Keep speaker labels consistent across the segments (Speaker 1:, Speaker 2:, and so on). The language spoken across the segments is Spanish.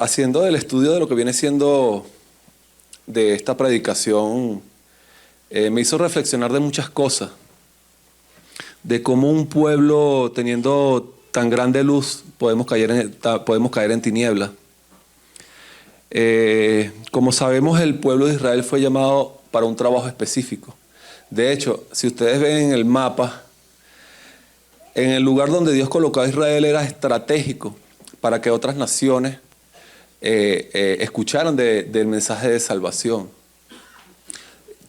Speaker 1: haciendo el estudio de lo que viene siendo de esta predicación, me hizo reflexionar de muchas cosas, de cómo un pueblo teniendo tan grande luz podemos caer en tinieblas. Como sabemos, el pueblo de Israel fue llamado para un trabajo específico. De hecho, si ustedes ven en el mapa, en el lugar donde Dios colocó a Israel era estratégico para que otras naciones escucharan del mensaje de salvación.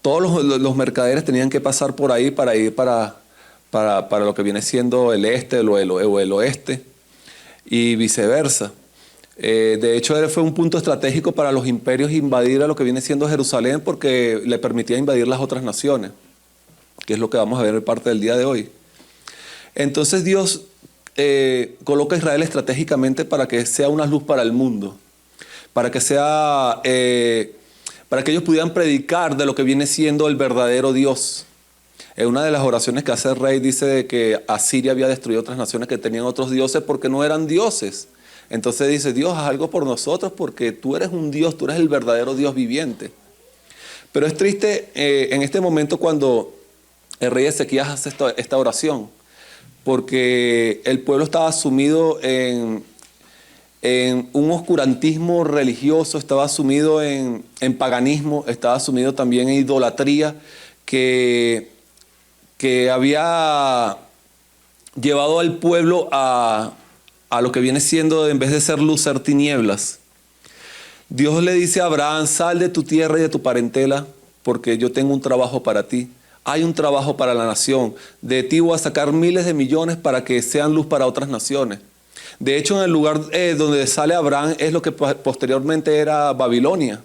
Speaker 1: Todos los mercaderes tenían que pasar por ahí para ir para lo que viene siendo el este o el oeste y viceversa. De hecho, fue un punto estratégico para los imperios invadir a lo que viene siendo Jerusalén porque le permitía invadir las otras naciones, que es lo que vamos a ver en parte del día de hoy. Entonces Dios coloca a Israel estratégicamente para que sea una luz para el mundo, para que ellos pudieran predicar de lo que viene siendo el verdadero Dios. En una de las oraciones que hace el rey dice de que Asiria había destruido otras naciones que tenían otros dioses porque no eran dioses. Entonces dice, Dios, haz algo por nosotros porque tú eres un Dios, tú eres el verdadero Dios viviente. Pero es triste en este momento cuando el rey Ezequías hace esta oración, porque el pueblo estaba sumido en un oscurantismo religioso, estaba sumido en paganismo, estaba sumido también en idolatría que había llevado al pueblo a lo que viene siendo, en vez de ser luz, ser tinieblas. Dios le dice a Abraham, sal de tu tierra y de tu parentela, porque yo tengo un trabajo para ti. Hay un trabajo para la nación. De ti voy a sacar miles de millones para que sean luz para otras naciones. De hecho, en el lugar donde sale Abraham es lo que posteriormente era Babilonia.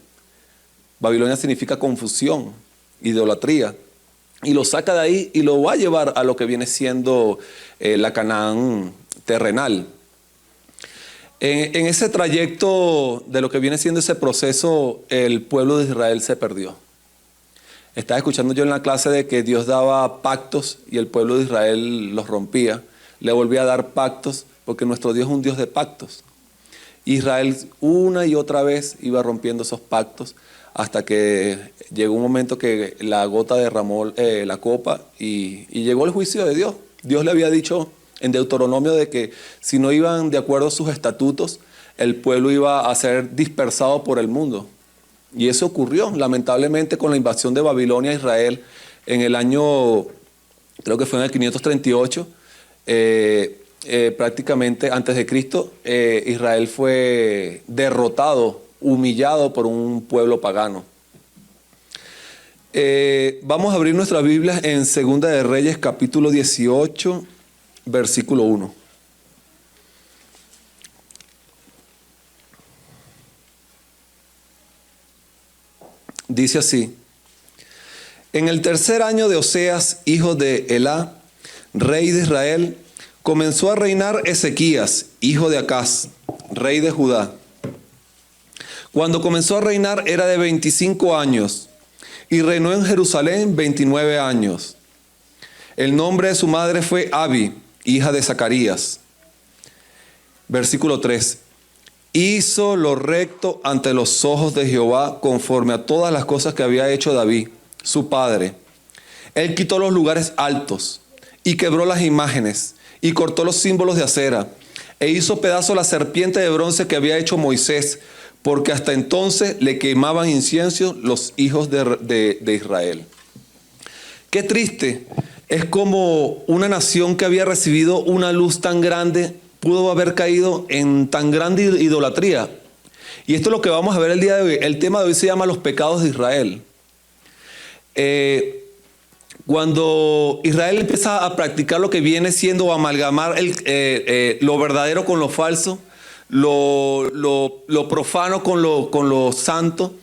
Speaker 1: Babilonia significa confusión, idolatría. Y lo saca de ahí y lo va a llevar a lo que viene siendo la Canaán terrenal. En ese trayecto de lo que viene siendo ese proceso, el pueblo de Israel se perdió. Estaba escuchando yo en la clase de que Dios daba pactos y el pueblo de Israel los rompía. Le volvía a dar pactos porque nuestro Dios es un Dios de pactos. Israel una y otra vez iba rompiendo esos pactos hasta que llegó un momento que la gota derramó la copa y llegó el juicio de Dios. Dios le había dicho en Deuteronomio de que si no iban de acuerdo a sus estatutos, el pueblo iba a ser dispersado por el mundo. Y eso ocurrió, lamentablemente, con la invasión de Babilonia a Israel en el año, creo que fue en el 538, prácticamente antes de Cristo, Israel fue derrotado, humillado por un pueblo pagano. Vamos a abrir nuestras Biblias en Segunda de Reyes, capítulo 18, versículo 1. Dice así: en el tercer año de Oseas, hijo de Elá, rey de Israel, comenzó a reinar Ezequías, hijo de Acaz, rey de Judá. Cuando comenzó a reinar era de 25 años y reinó en Jerusalén 29 años. El nombre de su madre fue Abi, hija de Zacarías. Versículo 3. Hizo lo recto ante los ojos de Jehová conforme a todas las cosas que había hecho David, su padre. Él quitó los lugares altos y quebró las imágenes y cortó los símbolos de acera e hizo pedazo la serpiente de bronce que había hecho Moisés, porque hasta entonces le quemaban incienso los hijos de Israel. Qué triste. Es como una nación que había recibido una luz tan grande pudo haber caído en tan grande idolatría. Y esto es lo que vamos a ver el día de hoy. El tema de hoy se llama los pecados de Israel. Cuando Israel empieza a practicar lo que viene siendo amalgamar lo verdadero con lo falso, lo profano con lo santo,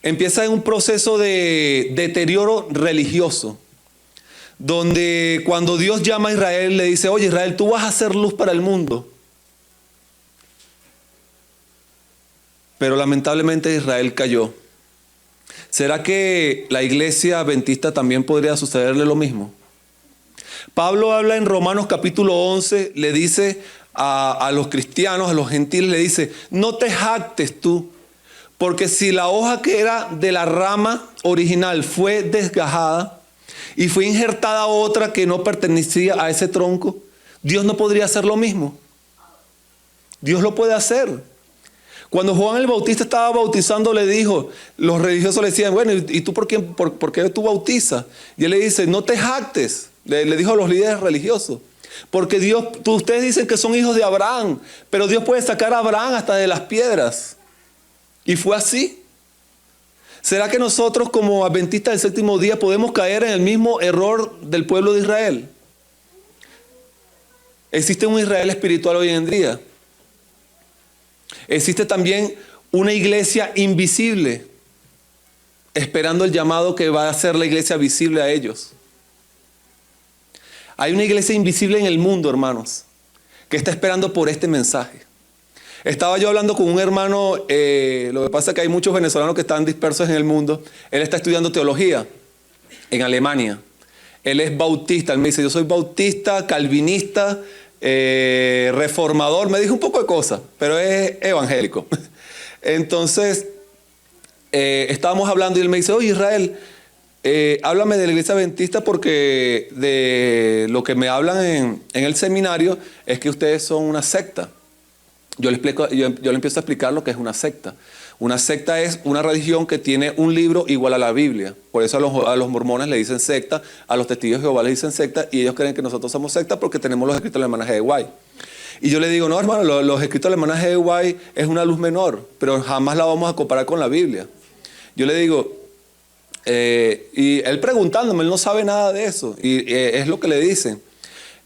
Speaker 1: empieza en un proceso de deterioro religioso. Donde cuando Dios llama a Israel le dice, oye Israel, tú vas a hacer luz para el mundo. Pero lamentablemente Israel cayó. ¿Será que la iglesia adventista también podría sucederle lo mismo? Pablo habla en Romanos capítulo 11, le dice a los cristianos, a los gentiles, le dice, no te jactes tú, porque si la hoja que era de la rama original fue desgajada y fue injertada otra que no pertenecía a ese tronco, Dios no podría hacer lo mismo. Dios lo puede hacer. Cuando Juan el Bautista estaba bautizando, le dijo, los religiosos le decían, bueno, ¿y tú por qué tú bautizas? Y él le dice, no te jactes, le dijo a los líderes religiosos, porque ustedes dicen que son hijos de Abraham, pero Dios puede sacar a Abraham hasta de las piedras. Y fue así. ¿Será que nosotros como adventistas del séptimo día podemos caer en el mismo error del pueblo de Israel? Existe un Israel espiritual hoy en día. Existe también una iglesia invisible, esperando el llamado que va a hacer la iglesia visible a ellos. Hay una iglesia invisible en el mundo, hermanos, que está esperando por este mensaje. Estaba yo hablando con un hermano, lo que pasa es que hay muchos venezolanos que están dispersos en el mundo. Él está estudiando teología en Alemania. Él es bautista, él me dice, yo soy bautista, calvinista, reformador, me dijo un poco de cosas, pero es evangélico. Entonces, estábamos hablando y él me dice, oye Israel, háblame de la iglesia adventista porque de lo que me hablan en el seminario es que ustedes son una secta. Yo le empiezo a explicar lo que es una secta. Una secta es una religión que tiene un libro igual a la Biblia. Por eso a los mormones le dicen secta, a los testigos de Jehová le dicen secta, y ellos creen que nosotros somos secta porque tenemos los escritos del hermanaje de White. Y yo le digo, no hermano, los escritos del hermanaje de White es una luz menor, pero jamás la vamos a comparar con la Biblia. Yo le digo, y él preguntándome, él no sabe nada de eso, y es lo que le dicen.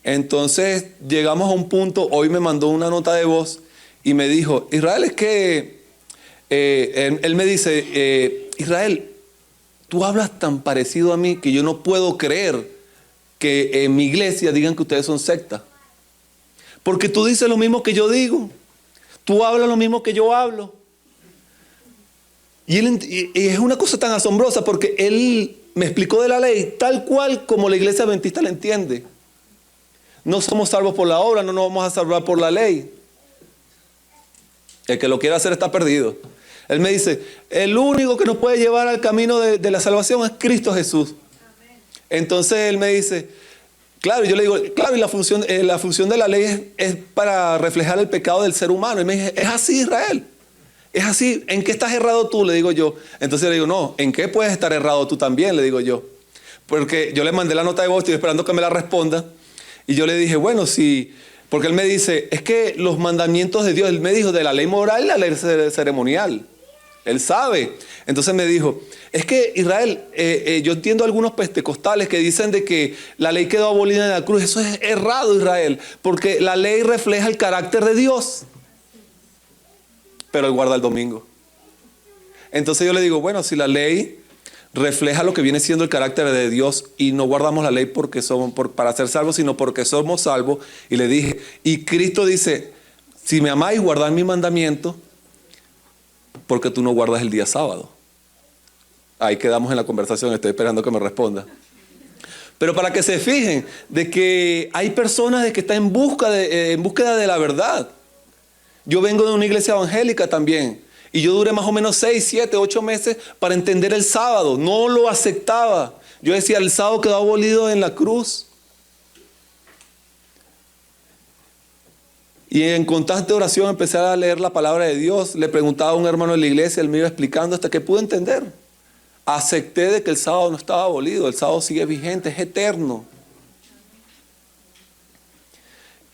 Speaker 1: Entonces llegamos a un punto, hoy me mandó una nota de voz, y me dijo, Israel, es que, él me dice, Israel, tú hablas tan parecido a mí que yo no puedo creer que en mi iglesia digan que ustedes son secta. Porque tú dices lo mismo que yo digo. Tú hablas lo mismo que yo hablo. Y es una cosa tan asombrosa porque él me explicó de la ley tal cual como la iglesia adventista la entiende. No somos salvos por la obra, no nos vamos a salvar por la ley. El que lo quiera hacer está perdido. Él me dice, el único que nos puede llevar al camino de la salvación es Cristo Jesús. Amén. Entonces él me dice, claro, yo le digo, claro, y la función de la ley es para reflejar el pecado del ser humano. Y me dice, es así, Israel. Es así. ¿En qué estás errado tú? Le digo yo. Entonces le digo, no, ¿en qué puedes estar errado tú también? Le digo yo. Porque yo le mandé la nota de voz, estoy esperando que me la responda. Y yo le dije, bueno, si... Porque él me dice, es que los mandamientos de Dios, él me dijo de la ley moral y la ley ceremonial. Él sabe. Entonces me dijo, es que Israel, yo entiendo algunos pentecostales que dicen de que la ley quedó abolida en la cruz. Eso es errado, Israel, porque la ley refleja el carácter de Dios. Pero él guarda el domingo. Entonces yo le digo, bueno, si la ley refleja lo que viene siendo el carácter de Dios y no guardamos la ley porque para ser salvos, sino porque somos salvos. Y le dije, y Cristo dice, si me amáis, guardad mi mandamiento, porque tú no guardas el día sábado. Ahí quedamos en la conversación, estoy esperando que me responda. Pero para que se fijen de que hay personas de que están en búsqueda de la verdad. Yo vengo de una iglesia evangélica también. Y yo duré más o menos 6, 7, 8 meses para entender el sábado. No lo aceptaba. Yo decía, el sábado quedó abolido en la cruz. Y en constante oración empecé a leer la palabra de Dios. Le preguntaba a un hermano de la iglesia, él me iba explicando hasta que pude entender. Acepté de que el sábado no estaba abolido. El sábado sigue vigente, es eterno.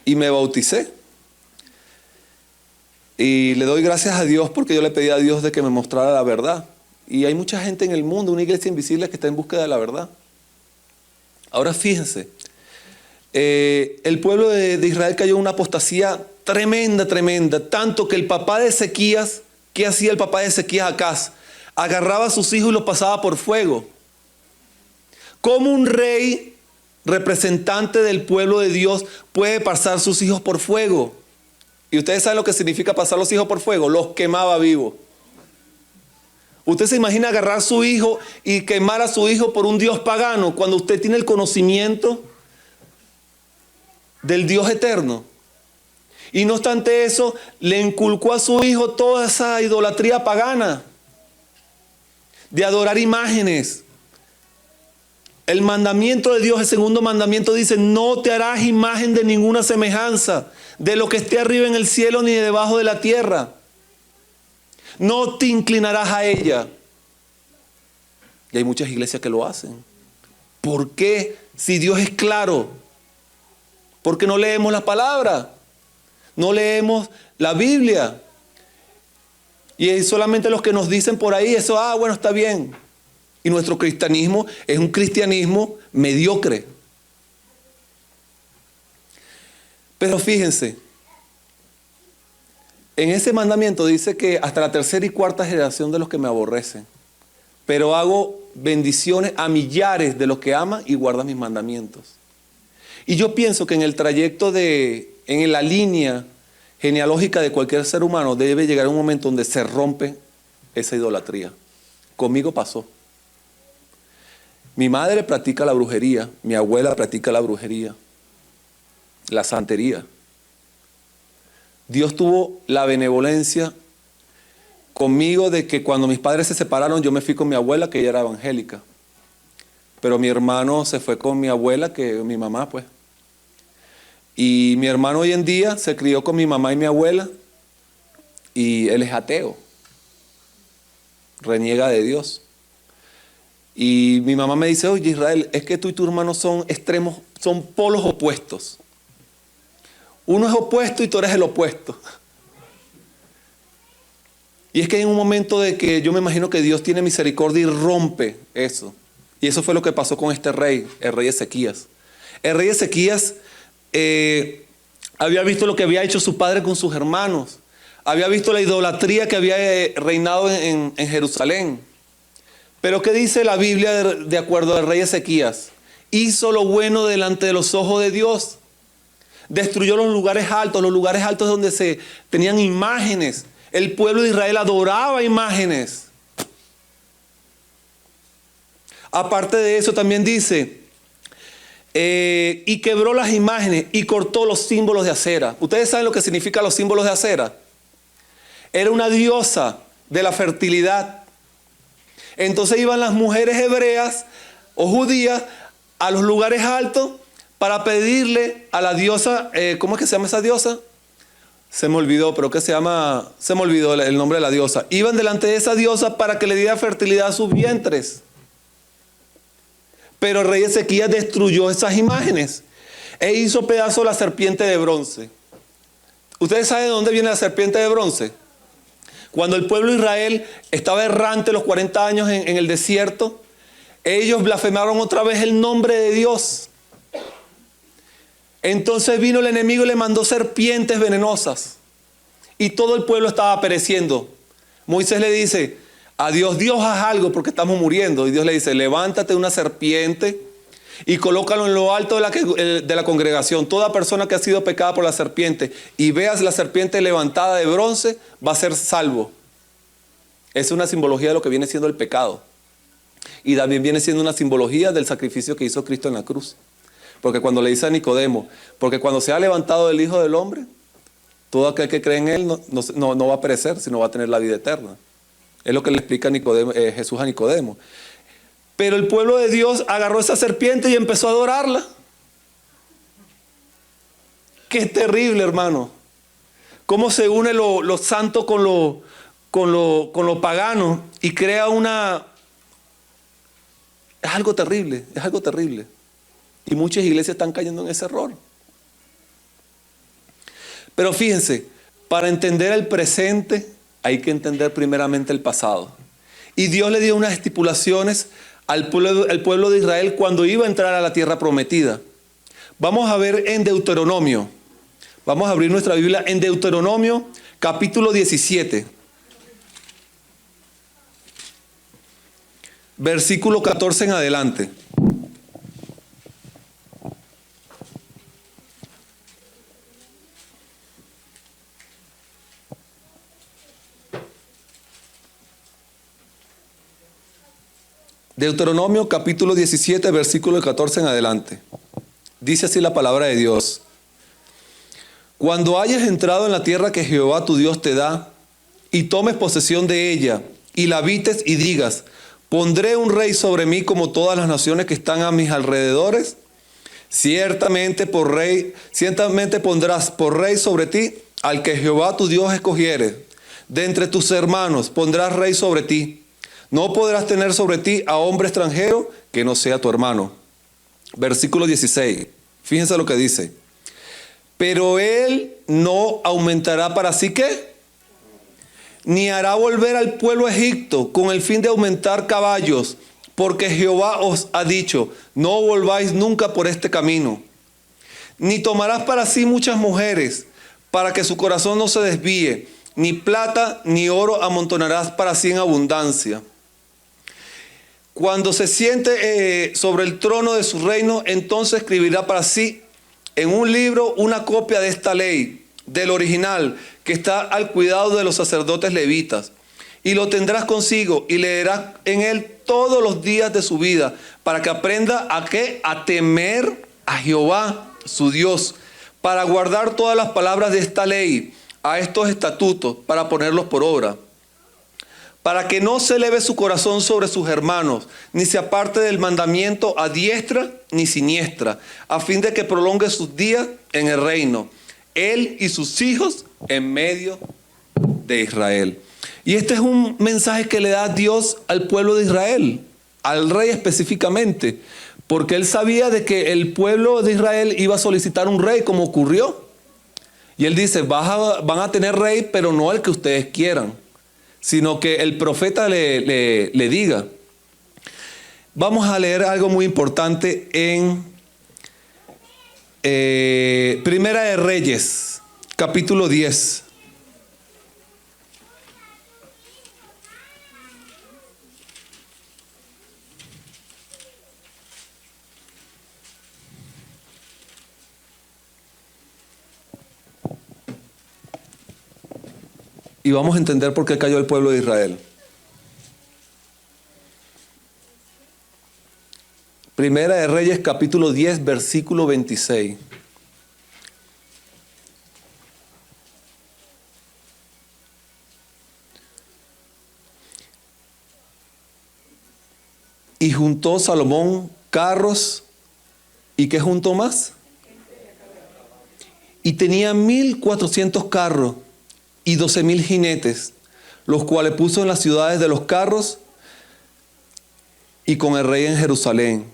Speaker 1: Y me bauticé. Y le doy gracias a Dios porque yo le pedí a Dios de que me mostrara la verdad. Y hay mucha gente en el mundo, una iglesia invisible que está en búsqueda de la verdad. Ahora fíjense, el pueblo de Israel cayó en una apostasía tremenda, tremenda. Tanto que el papá de Ezequías, ¿qué hacía el papá de Ezequías, Acaz? Agarraba a sus hijos y los pasaba por fuego. ¿Cómo un rey representante del pueblo de Dios puede pasar sus hijos por fuego? Y ustedes saben lo que significa pasar los hijos por fuego. Los quemaba vivos. Usted se imagina agarrar a su hijo y quemar a su hijo por un Dios pagano cuando usted tiene el conocimiento del Dios eterno. Y no obstante eso, le inculcó a su hijo toda esa idolatría pagana de adorar imágenes. El mandamiento de Dios, el segundo mandamiento dice: no te harás imagen de ninguna semejanza de lo que esté arriba en el cielo ni debajo de la tierra. No te inclinarás a ella. Y hay muchas iglesias que lo hacen. ¿Por qué? Si Dios es claro. Porque no leemos la palabra. No leemos la Biblia. Y es solamente los que nos dicen por ahí eso, bueno, está bien. Y nuestro cristianismo es un cristianismo mediocre. Pero fíjense, en ese mandamiento dice que hasta la tercera y cuarta generación de los que me aborrecen, pero hago bendiciones a millares de los que aman y guardan mis mandamientos. Y yo pienso que en el trayecto en la línea genealógica de cualquier ser humano debe llegar un momento donde se rompe esa idolatría. Conmigo pasó. Mi madre practica la brujería, mi abuela practica la brujería, la santería. Dios tuvo la benevolencia conmigo de que cuando mis padres se separaron, yo me fui con mi abuela, que ella era evangélica. Pero mi hermano se fue con mi abuela, que mi mamá, pues. Y mi hermano hoy en día se crió con mi mamá y mi abuela, y él es ateo. Reniega de Dios. Y mi mamá me dice: oye, Israel, es que tú y tu hermano son extremos, son polos opuestos. Uno es opuesto y tú eres el opuesto. Y es que hay un momento de que yo me imagino que Dios tiene misericordia y rompe eso. Y eso fue lo que pasó con este rey, el rey Ezequías. El rey Ezequías había visto lo que había hecho su padre con sus hermanos. Había visto la idolatría que había reinado en Jerusalén. Pero ¿qué dice la Biblia de acuerdo al rey Ezequías? Hizo lo bueno delante de los ojos de Dios. Destruyó los lugares altos donde se tenían imágenes. El pueblo de Israel adoraba imágenes. Aparte de eso también dice, y quebró las imágenes y cortó los símbolos de acera. ¿Ustedes saben lo que significan los símbolos de acera? Era una diosa de la fertilidad. Entonces iban las mujeres hebreas o judías a los lugares altos para pedirle a la diosa, ¿cómo es que se llama esa diosa? Se me olvidó, pero ¿qué se llama? Se me olvidó el nombre de la diosa. Iban delante de esa diosa para que le diera fertilidad a sus vientres. Pero el rey Ezequías destruyó esas imágenes e hizo pedazo la serpiente de bronce. ¿Ustedes saben de dónde viene la serpiente de bronce? Cuando el pueblo de Israel estaba errante los 40 años en el desierto, ellos blasfemaron otra vez el nombre de Dios. Entonces vino el enemigo y le mandó serpientes venenosas. Y todo el pueblo estaba pereciendo. Moisés le dice: a Dios, Dios, haz algo porque estamos muriendo. Y Dios le dice: levántate una serpiente y colócalo en lo alto de la congregación. Toda persona que ha sido pecada por la serpiente y veas la serpiente levantada de bronce, va a ser salvo. Es una simbología de lo que viene siendo el pecado. Y también viene siendo una simbología del sacrificio que hizo Cristo en la cruz. Porque cuando le dice a Nicodemo, porque cuando se ha levantado el Hijo del Hombre, todo aquel que cree en Él no va a perecer, sino va a tener la vida eterna. Es lo que le explica Jesús a Nicodemo. Pero el pueblo de Dios agarró esa serpiente y empezó a adorarla. Qué terrible, hermano. Cómo se une lo santo con lo pagano y crea una... Es algo terrible, es algo terrible. Y muchas iglesias están cayendo en ese error. Pero fíjense, para entender el presente hay que entender primeramente el pasado. Y Dios le dio unas estipulaciones al pueblo de Israel cuando iba a entrar a la tierra prometida. Vamos a ver en Deuteronomio. Vamos a abrir nuestra Biblia en Deuteronomio capítulo 17. Versículo 14 en adelante. Deuteronomio capítulo 17, versículo 14 en adelante. Dice así la palabra de Dios. Cuando hayas entrado en la tierra que Jehová tu Dios te da, y tomes posesión de ella, y la habites y digas, pondré un rey sobre mí como todas las naciones que están a mis alrededores, ciertamente pondrás por rey sobre ti al que Jehová tu Dios escogiere. De entre tus hermanos pondrás rey sobre ti. No podrás tener sobre ti a hombre extranjero que no sea tu hermano. Versículo 16. Fíjense lo que dice. Pero él no aumentará para sí, ¿qué? Ni hará volver al pueblo a Egipto con el fin de aumentar caballos, porque Jehová os ha dicho, no volváis nunca por este camino. Ni tomarás para sí muchas mujeres, para que su corazón no se desvíe, ni plata ni oro amontonarás para sí en abundancia. Cuando se siente sobre el trono de su reino, entonces escribirá para sí en un libro una copia de esta ley, del original, que está al cuidado de los sacerdotes levitas. Y lo tendrás consigo y leerás en él todos los días de su vida, para que aprenda a ¿qué? A temer a Jehová, su Dios, para guardar todas las palabras de esta ley, a estos estatutos, para ponerlos por obra. Para que no se eleve su corazón sobre sus hermanos, ni se aparte del mandamiento a diestra ni siniestra, a fin de que prolongue sus días en el reino, él y sus hijos en medio de Israel. Y este es un mensaje que le da Dios al pueblo de Israel, al rey específicamente, porque él sabía de que el pueblo de Israel iba a solicitar un rey, como ocurrió. Y él dice, van a tener rey, pero no el que ustedes quieran, sino que el profeta le diga. Vamos a leer algo muy importante en Primera de Reyes, capítulo 10. Y vamos a entender por qué cayó el pueblo de Israel. Primera de Reyes, capítulo 10, versículo 26. Y juntó Salomón carros, ¿y qué juntó más? Y tenía 1,400 carros y 12,000 jinetes, los cuales puso en las ciudades de los carros y con el rey en Jerusalén.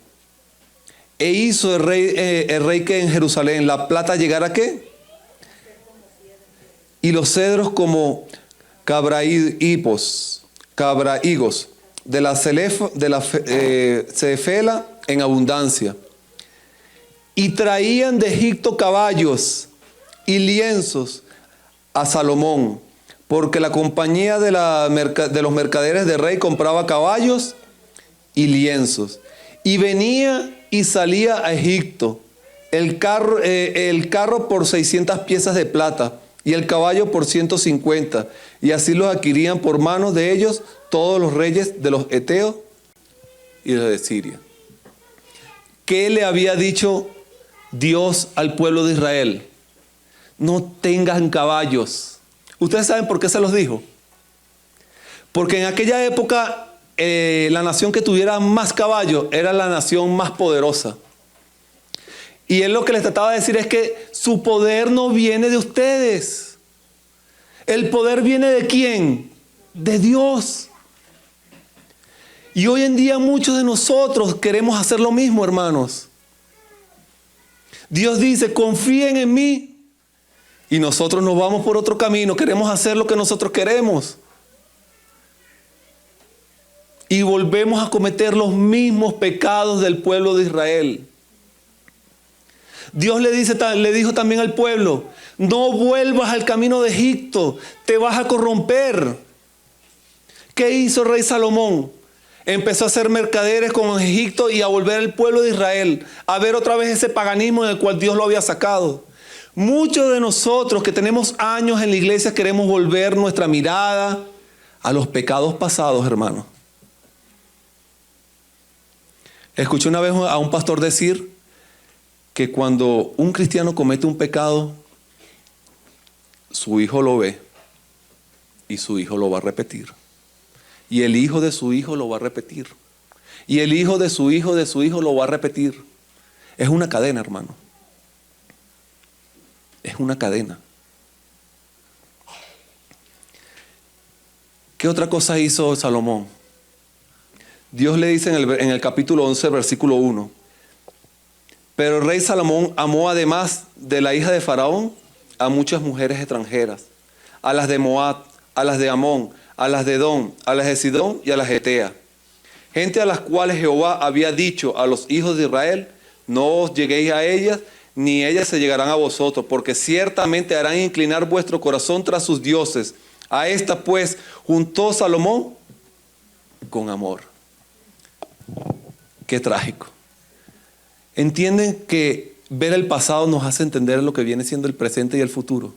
Speaker 1: E hizo el rey que en Jerusalén la plata llegara ¿a qué? Y los cedros como cabraigos de la cefela en abundancia. Y traían de Egipto caballos y lienzos a Salomón, porque la compañía de los mercaderes del rey compraba caballos y lienzos. Y venía y salía a Egipto el carro por 600 piezas de plata y el caballo por 150. Y así los adquirían por manos de ellos todos los reyes de los heteos y los de Siria. ¿Qué le había dicho Dios al pueblo de Israel? No tengan caballos. ¿Ustedes saben por qué se los dijo? Porque en aquella época la nación que tuviera más caballos era la nación más poderosa. Y él lo que les trataba de decir es que su poder no viene de ustedes. El poder viene ¿de quién? De Dios. Y hoy en día muchos de nosotros queremos hacer lo mismo, hermanos. Dios dice, confíen en mí. Y nosotros nos vamos por otro camino, queremos hacer lo que nosotros queremos. Y volvemos a cometer los mismos pecados del pueblo de Israel. Dios le dijo también al pueblo, no vuelvas al camino de Egipto, te vas a corromper. ¿Qué hizo el rey Salomón? Empezó a hacer mercaderes con Egipto y a volver al pueblo de Israel, a ver otra vez ese paganismo en el cual Dios lo había sacado. Muchos de nosotros que tenemos años en la iglesia queremos volver nuestra mirada a los pecados pasados, hermanos. Escuché una vez a un pastor decir que cuando un cristiano comete un pecado, su hijo lo ve y su hijo lo va a repetir. Y el hijo de su hijo lo va a repetir. Y el hijo de su hijo lo va a repetir. Es una cadena, hermano. Es una cadena. ¿Qué otra cosa hizo Salomón? Dios le dice en el capítulo 11, versículo 1. Pero el rey Salomón amó además de la hija de Faraón a muchas mujeres extranjeras, a las de Moab, a las de Amón, a las de Edom, a las de Sidón y a las de Etea. Gente a las cuales Jehová había dicho a los hijos de Israel, no os lleguéis a ellas, ni ellas se llegarán a vosotros, porque ciertamente harán inclinar vuestro corazón tras sus dioses. A esta pues juntó Salomón con amor. Qué trágico. ¿Entienden que ver el pasado nos hace entender lo que viene siendo el presente y el futuro?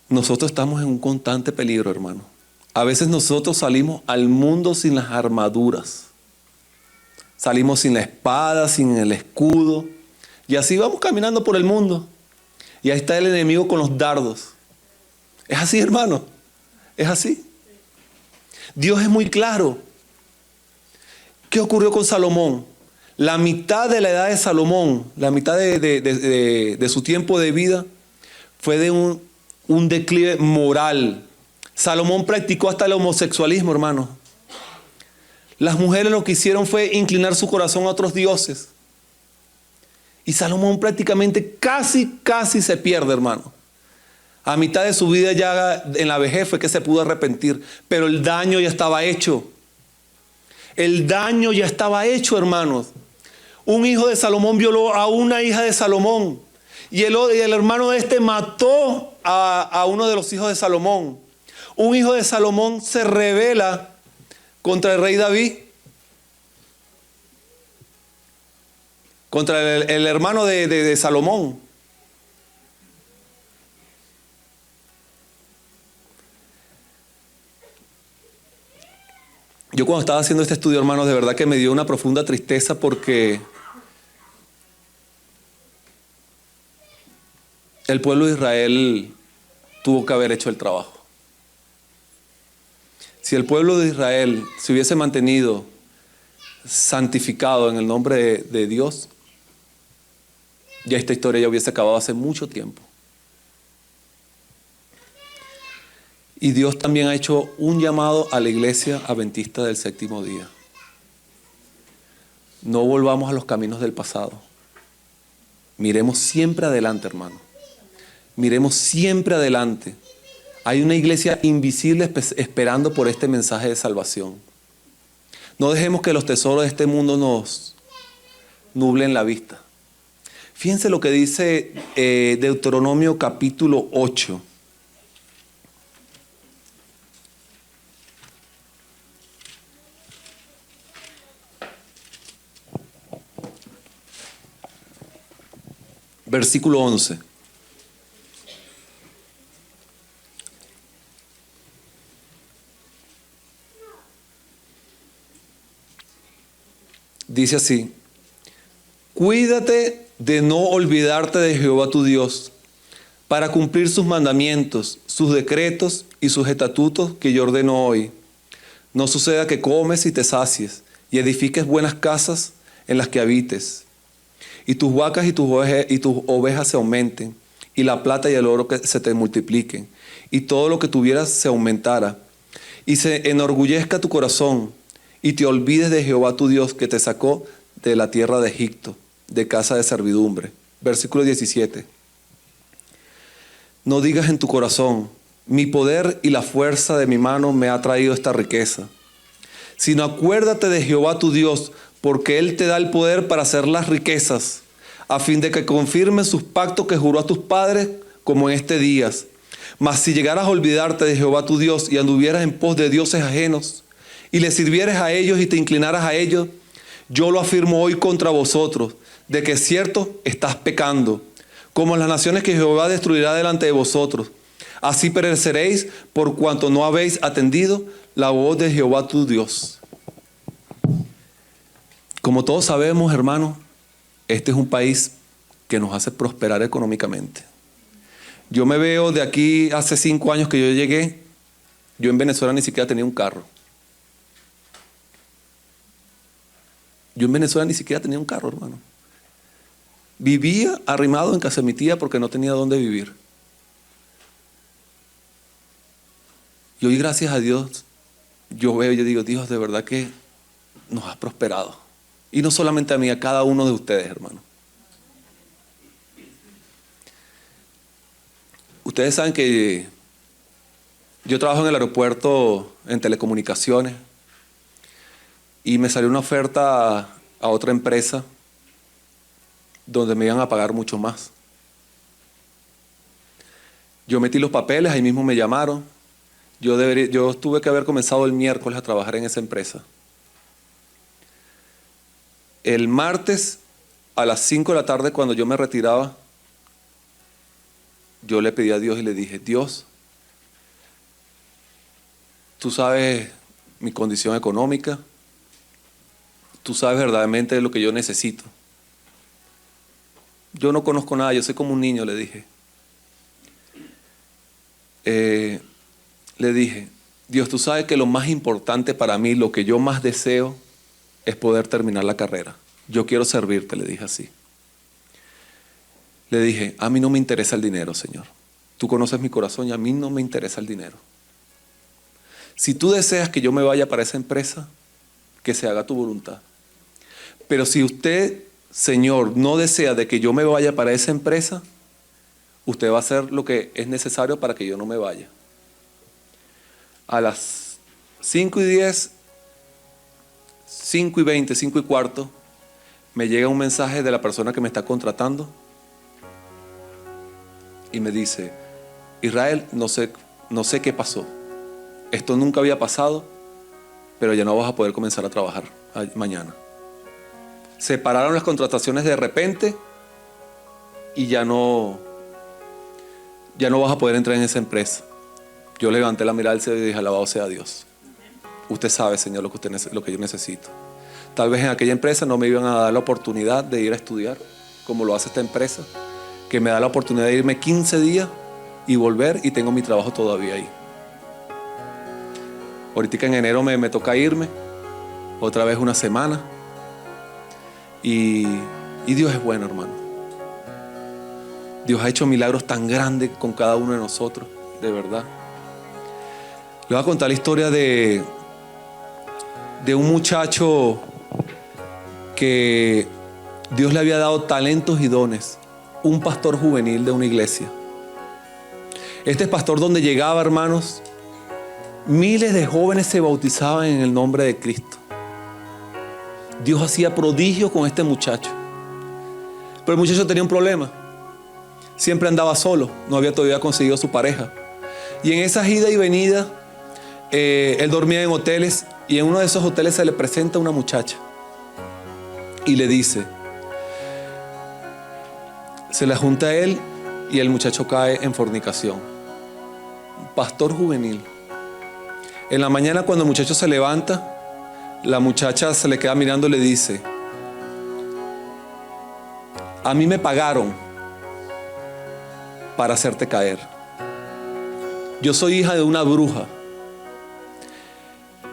Speaker 1: Nosotros estamos en un constante peligro, hermano. A veces nosotros salimos al mundo sin las armaduras. Salimos sin la espada, sin el escudo. Y así vamos caminando por el mundo. Y ahí está el enemigo con los dardos. Es así, hermano. Es así. Dios es muy claro. ¿Qué ocurrió con Salomón? La mitad de la edad de Salomón, la mitad de su tiempo de vida, fue de un declive moral. Salomón practicó hasta el homosexualismo, hermano. Las mujeres lo que hicieron fue inclinar su corazón a otros dioses. Y Salomón prácticamente casi se pierde, hermano. A mitad de su vida ya en la vejez fue que se pudo arrepentir. Pero el daño ya estaba hecho. El daño ya estaba hecho, hermanos. Un hijo de Salomón violó a una hija de Salomón. Y el hermano de este mató a uno de los hijos de Salomón. Un hijo de Salomón se rebela contra el rey David. Contra el hermano de Salomón. Yo cuando estaba haciendo este estudio, hermanos, de verdad que me dio una profunda tristeza porque el pueblo de Israel tuvo que haber hecho el trabajo. Si el pueblo de Israel se hubiese mantenido santificado en el nombre de Dios, ya esta historia ya hubiese acabado hace mucho tiempo. Y Dios también ha hecho un llamado a la iglesia adventista del séptimo día. No volvamos a los caminos del pasado. Miremos siempre adelante, hermano. Miremos siempre adelante. Hay una iglesia invisible esperando por este mensaje de salvación. No dejemos que los tesoros de este mundo nos nublen la vista. Fíjense lo que dice Deuteronomio capítulo 8. Versículo 11. Dice así: cuídate de no olvidarte de Jehová tu Dios, para cumplir sus mandamientos, sus decretos y sus estatutos que yo ordeno hoy. No suceda que comes y te sacies, y edifiques buenas casas en las que habites, y tus vacas y tus ovejas se aumenten, y la plata y el oro que se te multipliquen, y todo lo que tuvieras se aumentara, y se enorgullezca tu corazón, y te olvides de Jehová tu Dios, que te sacó de la tierra de Egipto, de casa de servidumbre. Versículo 17. No digas en tu corazón: mi poder y la fuerza de mi mano me ha traído esta riqueza. Sino acuérdate de Jehová tu Dios, porque Él te da el poder para hacer las riquezas, a fin de que confirmes sus pactos que juró a tus padres, como en este día. Mas si llegaras a olvidarte de Jehová tu Dios y anduvieras en pos de dioses ajenos, y le sirvieres a ellos y te inclinaras a ellos, yo lo afirmo hoy contra vosotros, de que cierto estás pecando, como las naciones que Jehová destruirá delante de vosotros. Así pereceréis por cuanto no habéis atendido la voz de Jehová tu Dios. Como todos sabemos, hermanos, este es un país que nos hace prosperar económicamente. Yo me veo de aquí hace 5 años que yo llegué, yo en Venezuela ni siquiera tenía un carro. Yo en Venezuela ni siquiera tenía un carro, hermano. Vivía arrimado en casa de mi tía porque no tenía dónde vivir. Y hoy, gracias a Dios, yo veo y yo digo, Dios, de verdad que nos has prosperado. Y no solamente a mí, a cada uno de ustedes, hermano. Ustedes saben que yo trabajo en el aeropuerto en telecomunicaciones y me salió una oferta a otra empresa donde me iban a pagar mucho más. Yo metí los papeles, ahí mismo me llamaron. Yo tuve que haber comenzado el miércoles a trabajar en esa empresa. El martes a las 5 de la tarde, cuando yo me retiraba, yo le pedí a Dios y le dije, Dios, tú sabes mi condición económica, tú sabes verdaderamente lo que yo necesito. Yo no conozco nada, yo soy como un niño, le dije. Le dije, Dios, tú sabes que lo más importante para mí, lo que yo más deseo, es poder terminar la carrera. Yo quiero servirte, le dije así. Le dije, a mí no me interesa el dinero, Señor. Tú conoces mi corazón y a mí no me interesa el dinero. Si tú deseas que yo me vaya para esa empresa, que se haga tu voluntad. Pero si usted, Señor, no desea de que yo me vaya para esa empresa, usted va a hacer lo que es necesario para que yo no me vaya. A las 5:10, 5:20, 5:15, me llega un mensaje de la persona que me está contratando y me dice, Israel, no sé qué pasó. Esto nunca había pasado, pero ya no vas a poder comenzar a trabajar mañana. Se pararon las contrataciones de repente y ya no vas a poder entrar en esa empresa. Yo levanté la mirada al cielo y dije, alabado sea Dios. Usted sabe, Señor, lo que yo necesito. Tal vez en aquella empresa no me iban a dar la oportunidad de ir a estudiar, como lo hace esta empresa, que me da la oportunidad de irme 15 días y volver, y tengo mi trabajo todavía ahí. Ahorita en enero me toca irme, otra vez una semana. Y Dios es bueno, hermano. Dios ha hecho milagros tan grandes con cada uno de nosotros, de verdad. Le voy a contar la historia de un muchacho que Dios le había dado talentos y dones, un pastor juvenil de una iglesia. Este pastor, donde llegaba, hermanos, miles de jóvenes se bautizaban en el nombre de Cristo. Dios hacía prodigios con este muchacho. Pero el muchacho tenía un problema. Siempre andaba solo, no había todavía conseguido su pareja. Y en esas ida y venida, él dormía en hoteles, y en uno de esos hoteles se le presenta una muchacha y le dice, se le junta a él y el muchacho cae en fornicación. Pastor juvenil. En la mañana, cuando el muchacho se levanta, la muchacha se le queda mirando y le dice, a mí me pagaron para hacerte caer. Yo soy hija de una bruja.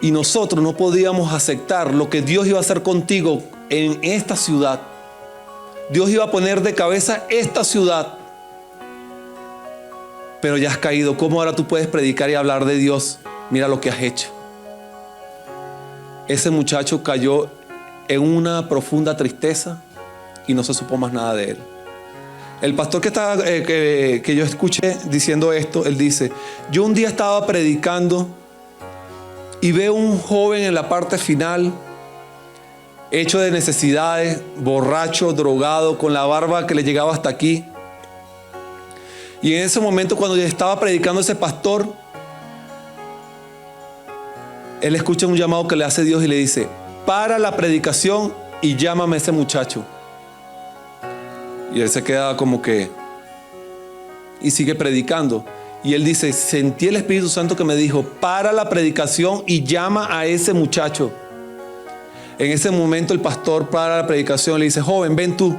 Speaker 1: Y nosotros no podíamos aceptar lo que Dios iba a hacer contigo en esta ciudad. Dios iba a poner de cabeza esta ciudad. Pero ya has caído. ¿Cómo ahora tú puedes predicar y hablar de Dios? Mira lo que has hecho. Ese muchacho cayó en una profunda tristeza y no se supo más nada de él. El pastor que yo escuché diciendo esto, él dice, yo un día estaba predicando y veo un joven en la parte final, hecho de necesidades, borracho, drogado, con la barba que le llegaba hasta aquí. Y en ese momento, cuando yo estaba predicando ese pastor, él escucha un llamado que le hace Dios y le dice, para la predicación y llámame a ese muchacho. Y él se queda como que, y sigue predicando. Y él dice, sentí el Espíritu Santo que me dijo, para la predicación y llama a ese muchacho. En ese momento el pastor para la predicación le dice, joven, ven tú.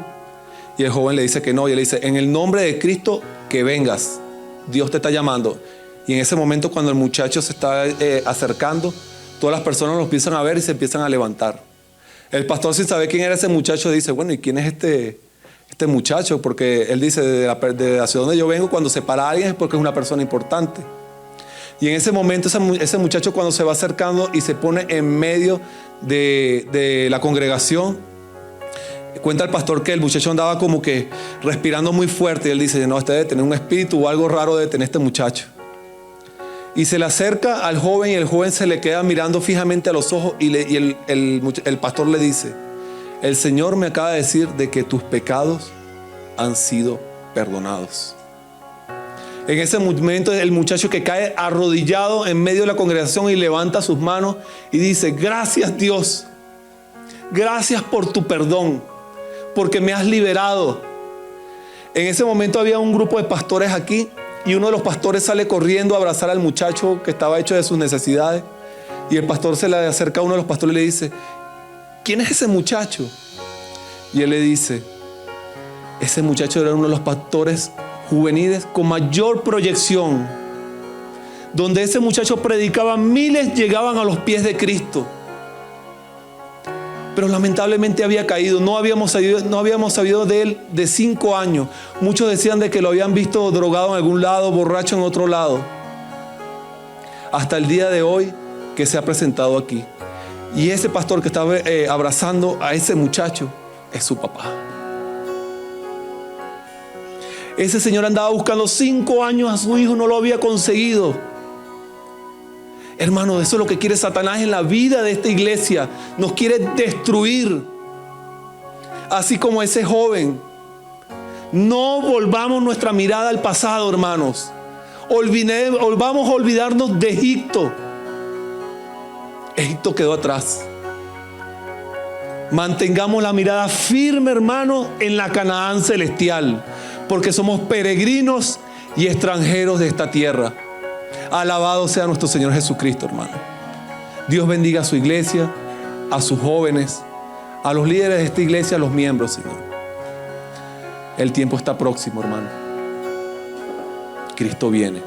Speaker 1: Y el joven le dice que no, y él le dice, en el nombre de Cristo, que vengas. Dios te está llamando. Y en ese momento, cuando el muchacho se está acercando, todas las personas lo empiezan a ver y se empiezan a levantar. El pastor, sin saber quién era ese muchacho, dice, bueno, ¿y quién es este muchacho? Porque él dice, de la ciudad donde yo vengo, cuando se para alguien es porque es una persona importante. Y en ese momento, ese muchacho, cuando se va acercando y se pone en medio de la congregación, cuenta el pastor que el muchacho andaba como que respirando muy fuerte. Y él dice, no, este debe tener un espíritu o algo raro debe tener este muchacho. Y se le acerca al joven y el joven se le queda mirando fijamente a los ojos y el pastor le dice, el Señor me acaba de decir de que tus pecados han sido perdonados. En ese momento el muchacho que cae arrodillado en medio de la congregación y levanta sus manos y dice, gracias Dios, gracias por tu perdón, porque me has liberado. En ese momento había un grupo de pastores aquí y uno de los pastores sale corriendo a abrazar al muchacho que estaba hecho de sus necesidades. Y el pastor se le acerca a uno de los pastores y le dice, ¿quién es ese muchacho? Y él le dice, ese muchacho era uno de los pastores juveniles con mayor proyección. Donde ese muchacho predicaba, miles llegaban a los pies de Cristo. Pero lamentablemente había caído. No habíamos sabido de él de 5 años. Muchos decían de que lo habían visto drogado en algún lado, borracho en otro lado. Hasta el día de hoy que se ha presentado aquí. Y ese pastor que estaba abrazando a ese muchacho es su papá. Ese señor andaba buscando 5 años a su hijo, no lo había conseguido. Hermano, eso es lo que quiere Satanás en la vida de esta iglesia. Nos quiere destruir. Así como ese joven. No volvamos nuestra mirada al pasado, hermanos. Vamos a olvidarnos de Egipto. Egipto quedó atrás. Mantengamos la mirada firme, hermano, en la Canaán celestial. Porque somos peregrinos y extranjeros de esta tierra. Alabado sea nuestro Señor Jesucristo, hermano. Dios bendiga a su iglesia, a sus jóvenes, a los líderes de esta iglesia, a los miembros, Señor. El tiempo está próximo, hermano. Cristo viene.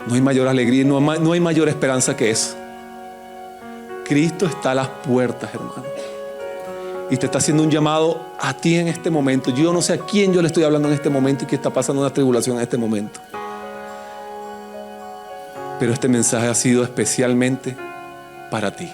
Speaker 1: No hay mayor alegría, no hay mayor esperanza que eso. Cristo está a las puertas, hermano. Y te está haciendo un llamado a ti en este momento. Yo no sé a quién yo le estoy hablando en este momento y que está pasando una tribulación en este momento. Pero este mensaje ha sido especialmente para ti.